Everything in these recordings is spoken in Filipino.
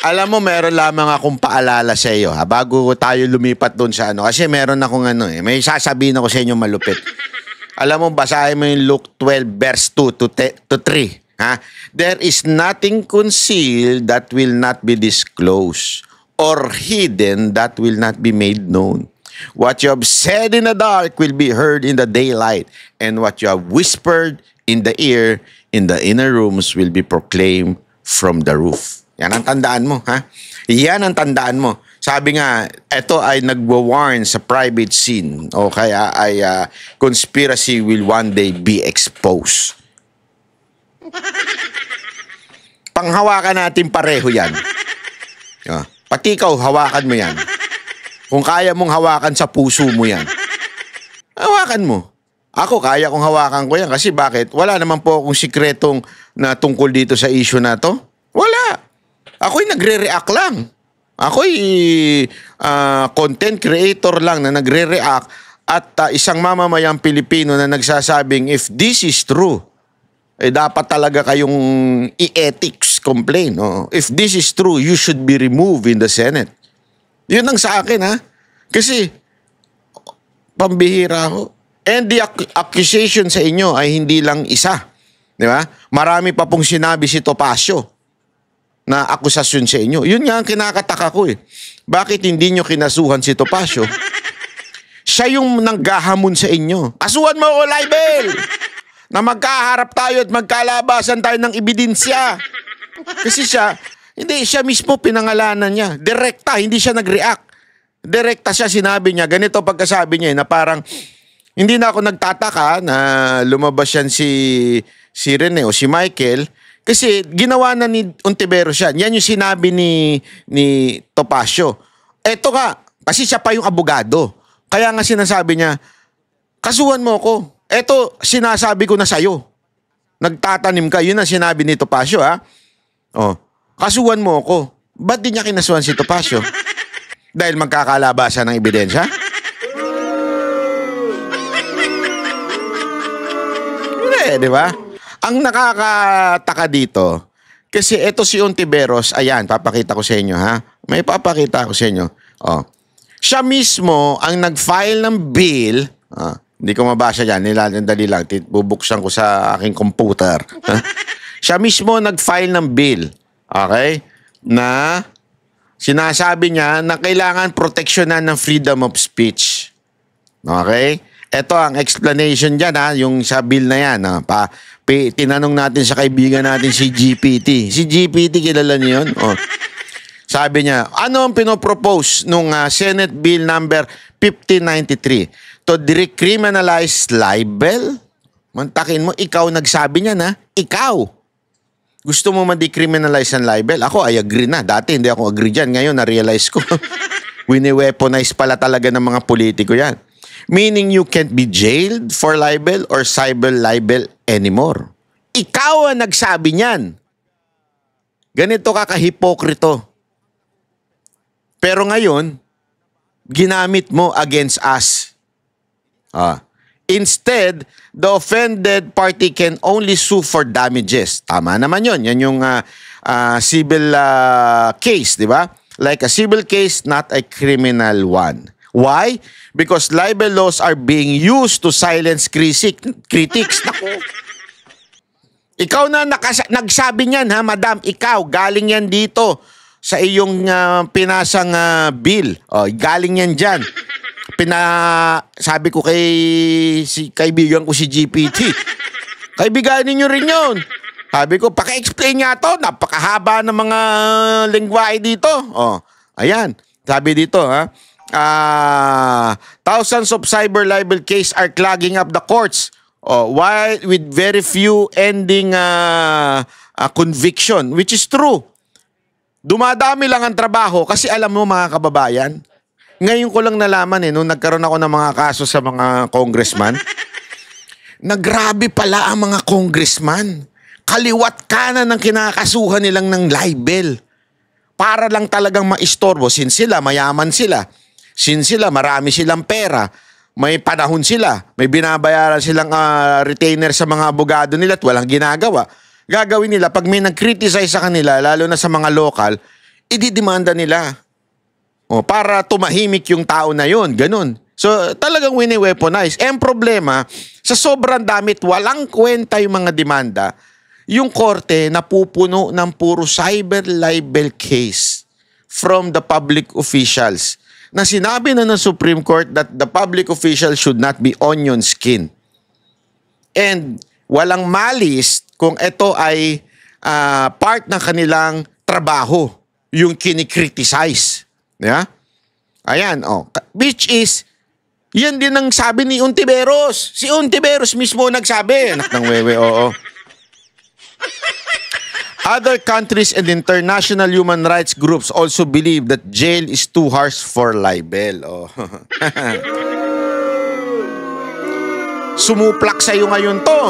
Alam mo, meron lamang akong paalala sa iyo, ha, bago tayo lumipat doon sa ano. Kasi meron akong ano may sasabihin ako sa inyo malupit. Alam mo, basahin mo yung Luke 12 verse 2 to 3. Ha? There is nothing concealed that will not be disclosed, or hidden that will not be made known. What you have said in the dark will be heard in the daylight, and what you have whispered in the ear in the inner rooms will be proclaimed from the roof. Yan ang tandaan mo, ha? Yan ang tandaan mo. Sabi nga, ito ay nagwa-warn sa private scene, o kaya ay conspiracy will one day be exposed. Panghawakan natin pareho yan. Pati ikaw, hawakan mo yan. Kung kaya mong hawakan sa puso mo yan, hawakan mo. Ako, kaya kong hawakan ko yan. Kasi bakit? Wala naman po akong sikretong na tungkol dito sa issue na to. Wala. Ako'y nagre-react lang. Ako'y content creator lang na nagre-react at isang mamamayang Pilipino na nagsasabing, if this is true, dapat talaga kayong i-ethics complain. If this is true, you should be removed in the Senate. Yun ang sa akin, ha? Kasi, pambihira ho. And the accusation sa inyo ay hindi lang isa. Di ba? Marami pa pong sinabi si Topacio na akusasyon sa inyo. Yun nga ang kinakataka ko eh. Bakit hindi nyo kinasuhan si Topacio? Siya yung nanggahamon sa inyo. Kasuhan mo ako, libel! Na magkaharap tayo at magkalabasan tayo ng ebidensya. Kasi siya mismo pinangalanan niya. Direkta, hindi siya nag-react. Direkta siya, sinabi niya. Ganito pagkasabi niya na parang, hindi na ako nagtataka na lumabas yan si Rene o si Michael. Kasi ginawa na ni Ontiveros yan. Yan yung sinabi ni Topacio. Eto nga, kasi siya pa yung abogado. Kaya nga sinasabi niya, kasuhan mo ko. Eto, sinasabi ko na sa'yo. Nagtatanim ka. Yun ang sinabi ni Topacio, ha? Kasuhan mo ako. Ba't di niya kinasuhan si Topacio? Dahil magkakalabasan ng ebidensya? Hindi, di ba? Ang nakakataka dito, kasi eto si Ontiveros, ayan, papakita ko sa inyo, ha? May papakita ko sa inyo. Siya mismo ang nag-file ng bill, hindi ko mabasa dyan, dali lang, bubuksan ko sa aking computer. Siya mismo nag-file ng bill, okay? Na sinasabi niya na kailangan proteksyonan ng freedom of speech. Okay? Ito ang explanation dyan, ha? Yung sa bill na yan. Tinanong natin sa kaibigan natin si GPT. Si GPT, kilala niyo yun? Sabi niya, ano ang pinopropose nung Senate Bill number 1593? To decriminalize libel? Mantakin mo, ikaw nagsabi niya na, ikaw. Gusto mo ma-decriminalize ang libel? Ako, I agree na. Dati hindi ako agree dyan. Ngayon, na-realize ko. Wini-weaponize pala talaga ng mga politiko yan. Meaning you can't be jailed for libel or cyber libel anymore. Ikaw ang nagsabi niyan. Ganito ka kahipokrito. Pero ngayon, ginamit mo against us. Instead, the offended party can only sue for damages. Tama naman yun. Yan yung civil case, di ba? Like a civil case, not a criminal one. Why? Because libel laws are being used to silence critics. Naku. Ikaw na nagsabi niyan, ha, madam? Ikaw, galing yan dito sa iyong pinasang bill. Galing yan dyan. Sabi ko kaibigan ko si GPT. Kaibigan ninyo rin yun. Sabi ko, paki-explain nga to. Napakahaba ng mga lengguwahe dito. Ayan. Sabi dito, ha. Thousands of cyber libel case are clogging up the courts. While with very few ending conviction, which is true. Dumadami lang ang trabaho kasi alam mo mga kababayan, ngayon ko lang nalaman nung nagkaroon ako ng mga kaso sa mga congressman, na grabe pala ang mga congressman. Kaliwat kanan ng kinakasuhan nilang ng libel. Para lang talagang maistorbo. Since sila, mayaman sila. Since sila, marami silang pera. May panahon sila. May binabayaran silang retainer sa mga abogado nila at walang ginagawa. Gagawin nila, pag may nag-criticize sa kanila, lalo na sa mga local, ididemanda nila. Para tumahimik yung tao na yun, ganun. So talagang wini-weaponize. Ang problema, sa sobrang damit, walang kwenta yung mga demanda, yung korte napupuno ng puro cyber libel case from the public officials na sinabi na ng Supreme Court that the public official should not be onion skin. And walang malis kung ito ay part ng kanilang trabaho, yung kinikriticize. Yeah? Ayan, which is, yan din ang sabi ni Ontiveros. Si Ontiveros mismo nagsabi. Anak ng wewe, oo. Other countries and international human rights groups also believe that jail is too harsh for libel. Sumuplak sa'yo ngayon to.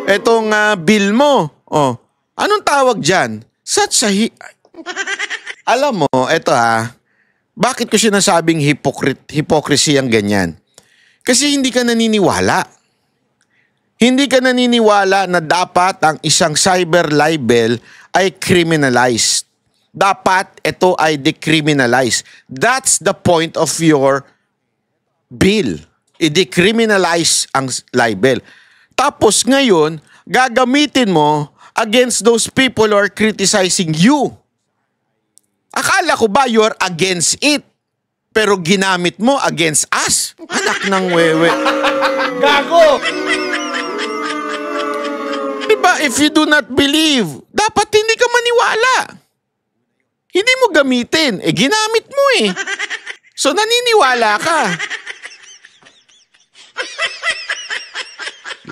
Etong bill mo. Anong tawag dyan? Alam mo, eto bakit ko sinasabing hypocrisy ang ganyan? Kasi hindi ka naniniwala. Hindi ka naniniwala na dapat ang isang cyber libel ay criminalized. Dapat ito ay decriminalized. That's the point of your bill. I-decriminalize ang libel. Tapos ngayon, gagamitin mo against those people who are criticizing you. Akala ko ba you're against it? Pero ginamit mo against us? Anak ng wewe. Gago! Diba, if you do not believe, dapat hindi ka maniwala. Hindi mo gamitin. Ginamit mo eh. So naniniwala ka.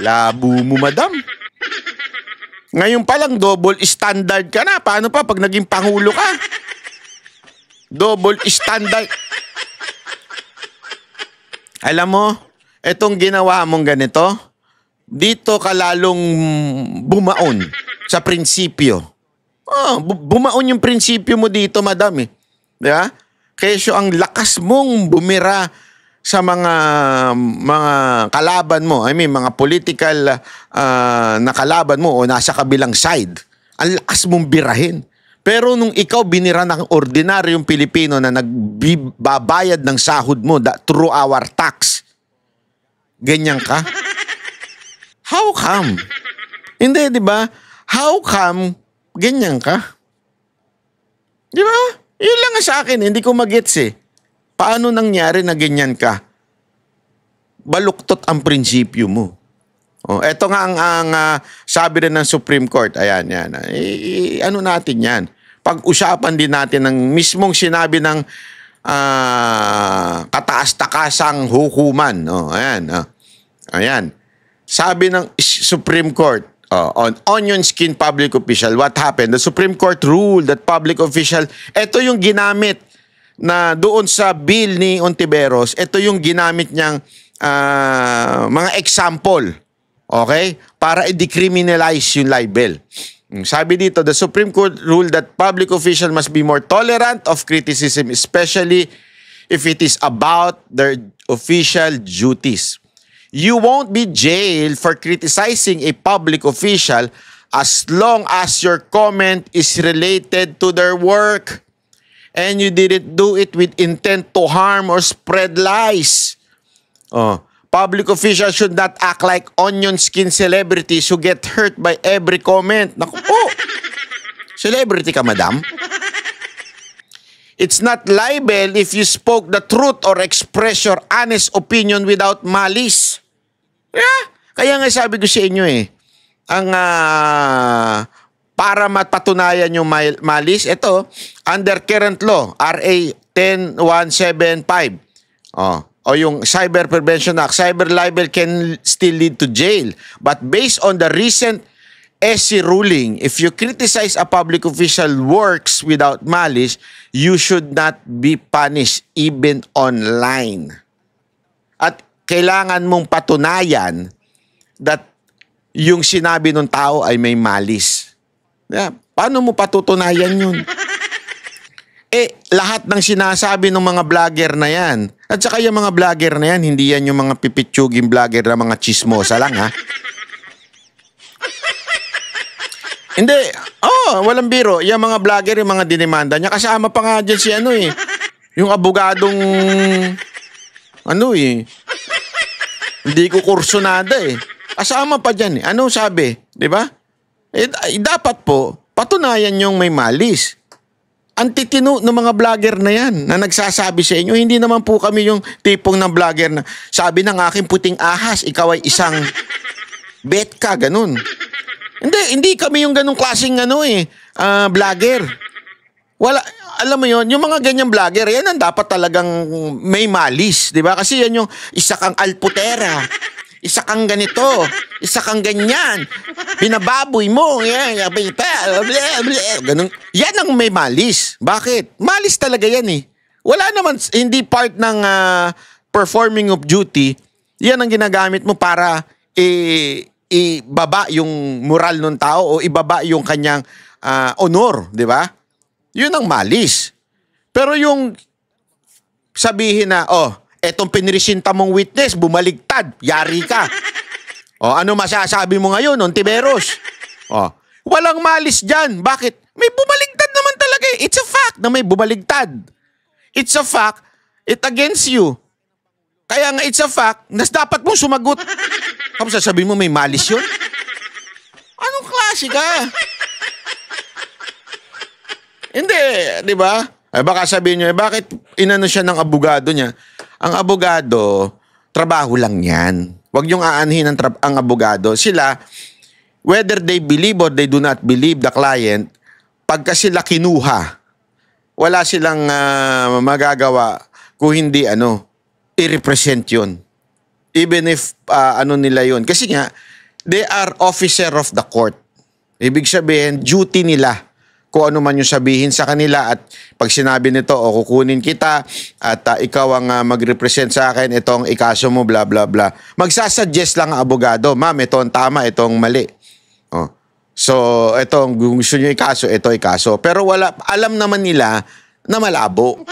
Labo mo, madam. Ngayon pa lang, double standard ka na. Paano pa pag naging pangulo ka? Double standard. Alam mo, etong ginawa mong ganito, dito ka lalong bumaon sa prinsipyo. Bumaon yung prinsipyo mo dito, madam eh. Diba? Kesyo ang lakas mong bumira sa mga kalaban mo, mga political na kalaban mo o nasa kabilang side. Ang lakas mong birahin. Pero nung ikaw binira ng ordinaryong Pilipino na nagbabayad ng sahod mo through our tax, ganyan ka? How come? Hindi, di ba? How come ganyan ka? Di ba? Yun lang sa akin, hindi ko magets eh. Paano nangyari na ganyan ka? Baluktot ang prinsipyo mo. Eto nga ang sabi rin ng Supreme Court. Ayan, yan. Ano natin yan? Pag-usapan din natin ng mismong sinabi ng kataas-takasang hukuman. Ayan. Ayan. Sabi ng Supreme Court on onion skin public official, what happened? The Supreme Court ruled that public official, ito yung ginamit na doon sa bill ni Ontiveros, ito yung ginamit niyang mga example. Okay? Para i-decriminalize yung libel. Sabi dito, the Supreme Court ruled that public official must be more tolerant of criticism, especially if it is about their official duties. You won't be jailed for criticizing a public official as long as your comment is related to their work and you didn't do it with intent to harm or spread lies. Public officials should not act like onion skin celebrities who get hurt by every comment. Naku po! Celebrity ka, madam? It's not libel if you spoke the truth or express your honest opinion without malice. Yeah? Kaya nga sabi ko sa inyo ang para mapatunayan yung malice, ito, under current law, RA 10175. O yung Cyber Prevention Act, cyber libel can still lead to jail. But based on the recent SC ruling, if you criticize a public official works without malice, you should not be punished even online. At kailangan mong patunayan that yung sinabi ng tao ay may malice. Yeah. Paano mo patutunayan yun? Lahat ng sinasabi ng mga vlogger na yan, at saka yung mga vlogger na yan, hindi yan yung mga pipitsuging vlogger na mga chismosa lang, ha? Hindi, Oh, walang biro. Yung mga vlogger, yung mga dinemanda niya. Kasama pa nga dyan si ano eh. Yung abogadong, ano eh. Hindi ko kursunada eh. Kasama pa dyan eh. Ano sabi? Diba? Dapat po, patunayan yung may malis. Ang titino ng mga vlogger na yan na nagsasabi sa inyo, hindi naman po kami yung tipong ng vlogger na sabi ng aking puting ahas, ikaw ay isang bet ka, ganun. Hindi kami yung ganung klaseng vlogger. Wala, alam mo yon, yung mga ganyang vlogger, yan ang dapat talagang may malis, di ba? Kasi yan yung isa kang alputera, isa kang ganito, isa kang ganyan, binababoy mo, yan, ganun. Yan ang may malis. Bakit? Malis talaga yan eh. Wala naman, hindi part ng performing of duty, yan ang ginagamit mo para ibaba yung moral ng tao o ibaba yung kanyang honor, di ba? Yun ang malis. Pero yung sabihin na, etong pinresinta mong witness, bumaligtad, yari ka. Ano masasabi mo ngayon, Ontiveros? Walang malis dyan. Bakit? May bumaligtad naman talaga eh. It's a fact na may bumaligtad. It's a fact, it against you. Kaya nga it's a fact, nas dapat mong sumagot. Kapag sasabihin mo may malis yun? Anong klase ka? Hindi, di ba? Baka sabihin nyo, bakit inano siya ng abogado niya? Ang abogado, trabaho lang yan. Huwag niyong aanhin ang abogado. Sila, whether they believe or they do not believe the client, pagka sila kinuha, wala silang magagawa kung hindi i-represent yun. Even if nila yun. Kasi nga, they are officer of the court. Ibig sabihin, duty nila kung ano man yung sabihin sa kanila at pag sinabi nito, kukunin kita at ikaw ang mag-represent sa akin, itong ikaso mo, bla bla bla. Magsasuggest lang ang abogado, ma'am, ito ang tama, ito ang mali. So, itong gusto nyo ikaso, ito ikaso. Pero alam naman nila na malabo.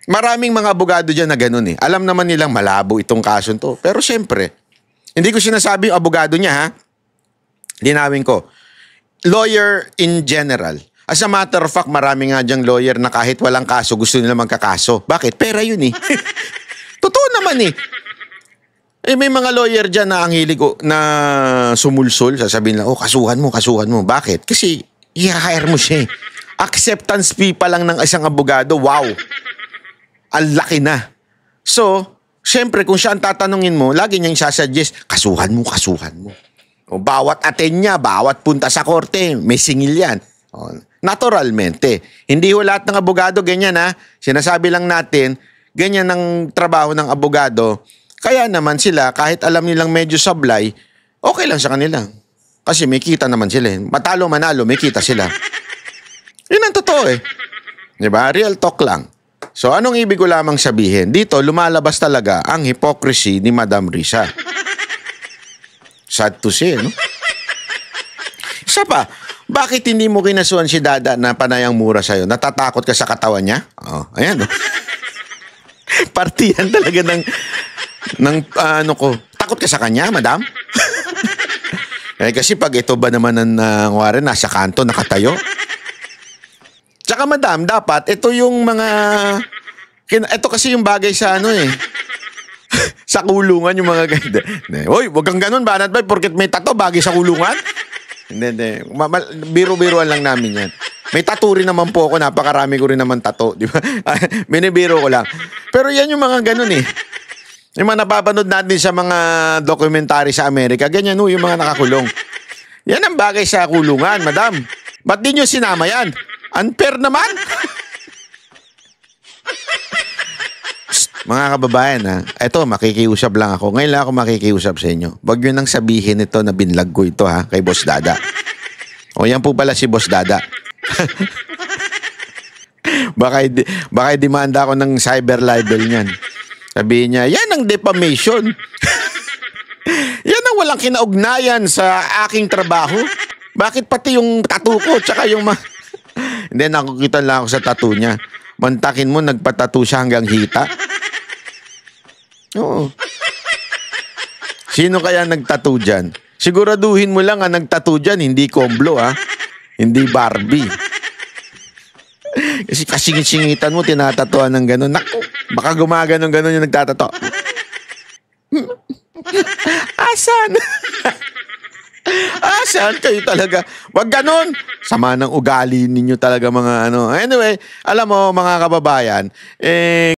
Maraming mga abogado dyan na ganun eh. Alam naman nilang malabo itong kaso to. Pero syempre, hindi ko sinasabi yung abogado niya ha. Linawin ko. Lawyer in general. As a matter of fact, marami nga dyang lawyer na kahit walang kaso, gusto nila magkakaso. Bakit? Pera yun eh. Totoo naman eh. May mga lawyer dyan na ang hilig na sumulsul. Sasabihin lang, kasuhan mo. Bakit? Kasi i-hire mo siya eh. Acceptance fee pa lang ng isang abogado. Wow. Ang laki na. So, syempre, kung siya ang tatanungin mo, lagi niyang sasuggest, kasuhan mo. Bawat attend niya, bawat punta sa korte, may singil yan. Naturalmente. Hindi ho lahat ng abogado ganyan ha. Sinasabi lang natin, ganyan ang trabaho ng abogado. Kaya naman sila, kahit alam nilang medyo sablay, okay lang sa kanila. Kasi may kita naman sila. Matalo manalo, may kita sila. Yun ang totoo eh. Diba? Real talk lang. So, anong ibig ko lamang sabihin? Dito, lumalabas talaga ang hypocrisy ni Madam Risa. Sad to say, no? Isa pa, bakit hindi mo kinasuhan si Dada na panayang mura sa'yo? Natatakot ka sa katawan niya? Ayan, no? Partiyan talaga ng takot ka sa kanya, madam? Kasi pag ito ba naman nasa kanto, nakatayo? Tsaka madam, dapat ito yung mga ito kasi yung bagay sa sa kulungan yung mga ganda. Hoy, wag kang ganun, banat ba? Porket may tato, bagay sa kulungan? Hindi. Biro-biroan lang namin yan. May tattoo rin naman po ako, napakarami ko rin naman tattoo, di ba? Binibiro ko lang. Pero yan yung mga ganun eh. Yung mga napapanood natin sa mga documentary sa Amerika, ganyan yung mga nakakulong. Yan ang bagay sa kulungan, madam. Ba't di nyo sinama yan? Unfair naman. Mga kababayan ha, eto makikiusap lang ako. Ngayon lang ako makikiusap sa inyo. Wag nyo nang sabihin ito na binlag ko ito ha, kay Boss Dada. Yan po pala si Boss Dada. baka demanda ako ng cyber libel niyan. Sabihin niya, yan ang defamation. Yan ang walang kinaugnayan sa aking trabaho. Bakit pati yung tattoo ko tsaka yung Hindi, nakukita lang ako sa tattoo niya. Mantakin mo, nagpatattoo siya hanggang hita. Oo. Sino kaya nagtattoo dyan? Siguraduhin mo lang ang nagtattoo dyan, hindi komblo ha. Hindi Barbie. Kasi kasingit-singitan mo, tinatatuan ng gano'n. Naku, baka gumaganon-ganon yung nagtatato. Asan? Asan kayo talaga? Wag ganon. Sama ng ugali ninyo talaga mga ano. Anyway, alam mo mga kababayan,